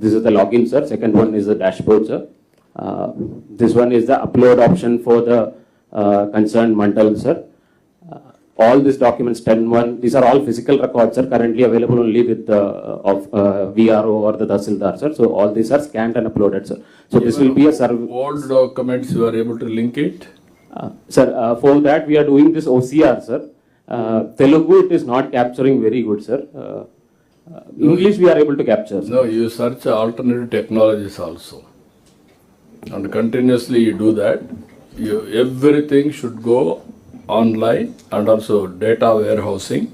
This is the login, sir. Second one is the dashboard, sir. This one is the upload option for the concerned Mandal, sir. All these documents, 10.1, these are all physical records, sir, currently available only with the VRO or the Tahsildar, sir. So all these are scanned and uploaded, sir. So this will be a service. All documents you are able to link it? Sir, for that we are doing this OCR, sir. Telugu it is not capturing very good, sir. English we are able to capture, sir. No, you search alternative technologies also. And continuously you do that. Everything should go online and also data warehousing.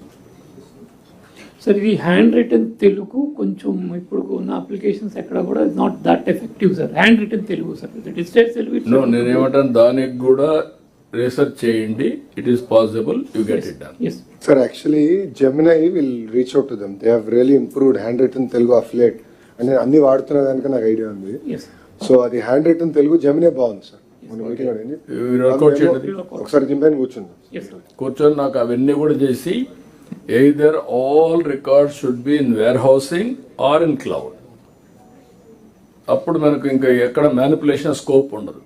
Sir ఇది hand written Telugu కొంచెం ఇప్పుడు ఉన్న applications ఎక్కడ కూడా not that effective sir. Hand written Telugu sir, digital Telugu. No, నేనేమంటాను దానికి కూడా research చేయండి. It is possible, you get it done. Yes Sir, actually, Gemini will reach out to them. They have really improved handwritten Telugu affiliate. And అన్ని వాడుతున్న దానికి నాకు idea ఉంది. Yes so అది హ్యాండ్ రిటన్ తెలుగు జెమినీ బాగుంది sir. మన meeting అయింది. Work out చేయండి. ఒకసారి జిమ్ పైన కూర్చుందాం. ఎస్ కూర్చొని నాకు అవన్నీ కూడా చేసి either all records should be in warehousing or in cloud. అప్పుడు మనకు ఇంకా ఎక్కడ మ్యానిపులేషన్ స్కోప్ ఉండదు.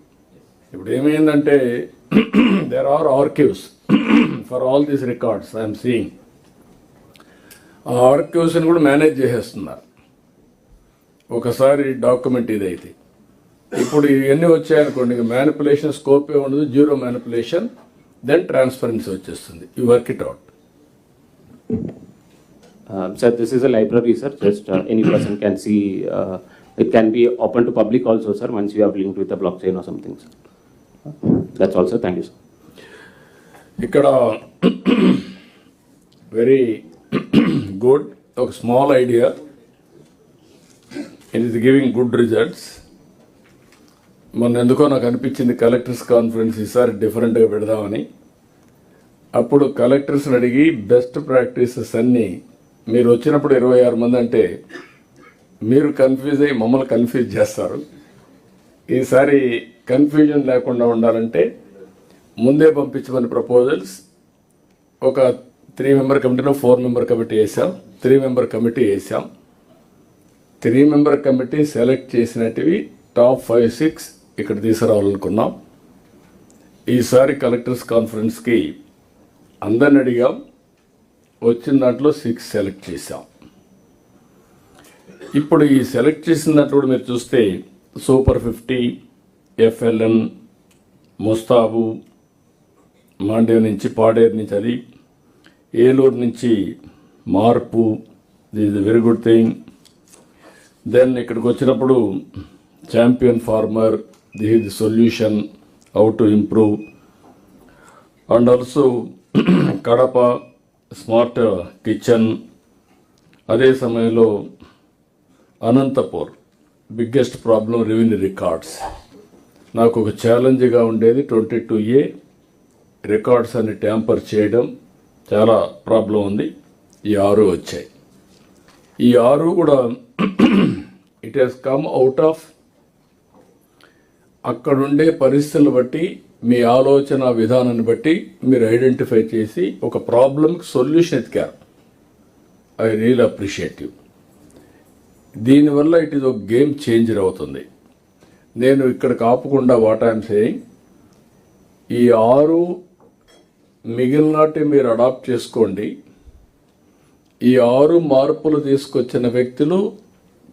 ఇప్పుడు ఏమైందంటే there are archives for all these records I'm seeing. ఆ ఆర్కైవ్స్ని కూడా మేనేజ్ చేసేస్తున్నారు ఒకసారి డాక్యుమెంట్ ఇదైతే. ఇప్పుడు ఇవన్నీ వచ్చాయనుకోండి, మ్యానిపులేషన్ స్కోపే ఉండదు, జీరో మ్యానిపులేషన్, దెన్ ట్రాన్స్పరెన్సీ వచ్చేస్తుంది. You work it out. Sir, this is a library, sir. Just any person can see. It can be open to public also, sir, once you have linked with the blockchain or something, sir. That's all, sir. Thank you, sir. ఇక్కడ very good, ఒక small idea, it is giving good results. మొన్న ఎందుకో నాకు అనిపించింది collectors conference ఈసారి డిఫరెంట్గా పెడదామని. అప్పుడు కలెక్టర్స్ని అడిగి బెస్ట్ ప్రాక్టీసెస్ అన్నీ, మీరు వచ్చినప్పుడు 26 మంది అంటే మీరు కన్ఫ్యూజ్ అయ్యి మమ్మల్ని కన్ఫ్యూజ్ చేస్తారు. ఈసారి కన్ఫ్యూజన్ లేకుండా ఉండాలంటే ముందే పంపించమని ప్రపోజల్స్ ఒక 3 మెంబర్ కమిటీలో 4 మెంబర్ కమిటీ వేసాం, 3 మెంబర్ కమిటీ వేసాం. 3 మెంబర్ కమిటీ సెలెక్ట్ చేసినటివి టాప్ 5-6 ఇక్కడ తీసుకురావాలనుకున్నాం. ఈసారి కలెక్టర్స్ కాన్ఫరెన్స్కి అందరిని అడిగాం, వచ్చిన దాంట్లో 6 సెలెక్ట్ చేశాం. ఇప్పుడు ఈ సెలెక్ట్ చేసిన దాంట్లో కూడా మీరు చూస్తే సూపర్ 50, ఎఫ్ఎల్ఎన్, ముస్తాబు, మాండేవ్ నుంచి, పాడేరు నుంచి, అది ఏలూరు నుంచి మార్పు, this is very good thing. Then ఇక్కడికి వచ్చినప్పుడు champion farmer, this is the solution, how to improve. And also Kadapa smart kitchen. అదే సమయంలో Anantapur biggest problem revenue records. నాకు ఒక ఛాలెంజ్గా ఉండేది 22A రికార్డ్స్ అని ట్యాంపర్ చేయడం చాలా ప్రాబ్లం ఉంది. ఈ 6 వచ్చాయి. ఈ 6 కూడా it has come out of అక్కడుండే పరిస్థితులను బట్టి, మీ ఆలోచన విధానాన్ని బట్టి మీరు ఐడెంటిఫై చేసి ఒక ప్రాబ్లంకి సొల్యూషన్ ఎతికారు. I real appreciate you. దీనివల్ల ఇట్ ఈస్ ఒక గేమ్ చేంజర్ అవుతుంది. నేను ఇక్కడ కాపకుండా వాట్ ఐఎమ్ సేయింగ్, ఈ 6 మిగిలినటి మీరు అడాప్ట్ చేసుకోండి. ఈ 6 మార్పులు తీసుకొచ్చిన వ్యక్తులు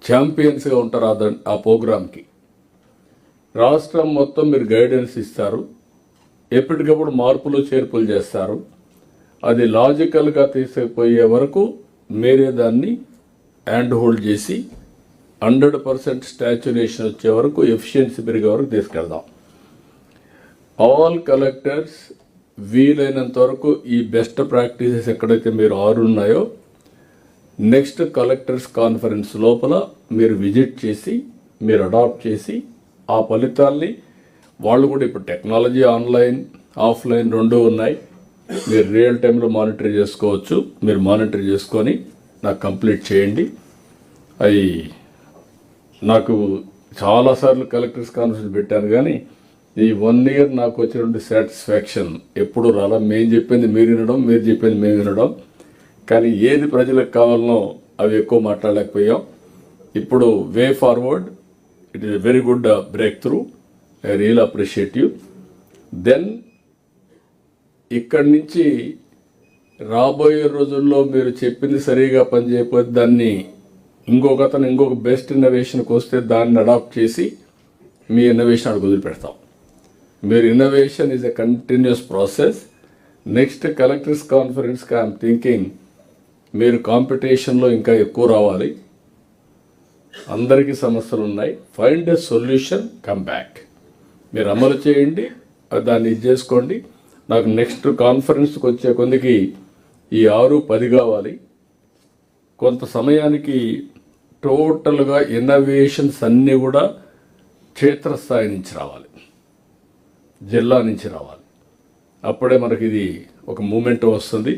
ఛాంపియన్స్గా ఉంటారు ఆ ప్రోగ్రామ్కి. రాష్ట్రం మొత్తం మీరు గైడెన్స్ ఇస్తారు, ఎప్పటికప్పుడు మార్పులు చేర్పులు చేస్తారు. అది లాజికల్గా తీసుకుపోయే వరకు మీరే దాన్ని హ్యాండ్ హోల్డ్ చేసి 100% స్టాచ్యురేషన్ వచ్చే వరకు, ఎఫిషియన్సీ పెరిగే వరకు తీసుకెళ్దాం. ఆల్ కలెక్టర్స్ వీలైనంత వరకు ఈ బెస్ట్ ప్రాక్టీసెస్ ఎక్కడైతే మీరు 6 ఉన్నాయో, నెక్స్ట్ కలెక్టర్స్ కాన్ఫరెన్స్ లోపల మీరు విజిట్ చేసి, మీరు అడాప్ట్ చేసి, ఆ ఫలితాల్ని వాళ్ళు కూడా, ఇప్పుడు టెక్నాలజీ ఆన్లైన్ ఆఫ్లైన్ 2 ఉన్నాయి, మీరు రియల్ టైంలో మానిటర్ చేసుకోవచ్చు. మీరు మానిటర్ చేసుకొని నాకు కంప్లీట్ చేయండి. అవి నాకు చాలాసార్లు కలెక్టర్స్ కాన్ఫరెన్స్ పెట్టాను, కానీ ఈ 1 year నాకు వచ్చినటువంటి సాటిస్ఫాక్షన్ ఎప్పుడు రాలా. మేము చెప్పింది మీరు వినడం, మీరు చెప్పింది మేము వినడం, కానీ ఏది ప్రజలకు కావాలనో అవి ఎక్కువ మాట్లాడలేకపోయాం. ఇప్పుడు way forward, it is a very good breakthrough. I real appreciate you. Then ఇక్కడి నుంచి రాబోయే రోజుల్లో మీరు చెప్పింది సరిగా పనిచేయకపోతే దాన్ని ఇంకొక బెస్ట్ ఇన్నోవేషన్కి వస్తే దాన్ని అడాప్ట్ చేసి మీ ఇన్నోవేషన్ అక్కడ వదిలిపెడతాం. మీరు innovation is a continuous process. Next collectors కాన్ఫరెన్స్కి ఐఎమ్ థింకింగ్ మీరు కాంపిటీషన్లో ఇంకా ఎక్కువ రావాలి. అందరికీ సమస్యలు ఉన్నాయి. Find a solution, come back. మీరు అమలు చేయండి, దాన్ని ఇది చేసుకోండి. నాకు నెక్స్ట్ కాన్ఫరెన్స్కి వచ్చే కొందికి ఈ 6-10 కావాలి. కొంత సమయానికి టోటల్గా ఇన్నోవేషన్స్ అన్నీ కూడా క్షేత్రస్థాయి నుంచి రావాలి, జిల్లా నుంచి రావాలి. అప్పుడే మనకి ఇది ఒక మూమెంట్ వస్తుంది.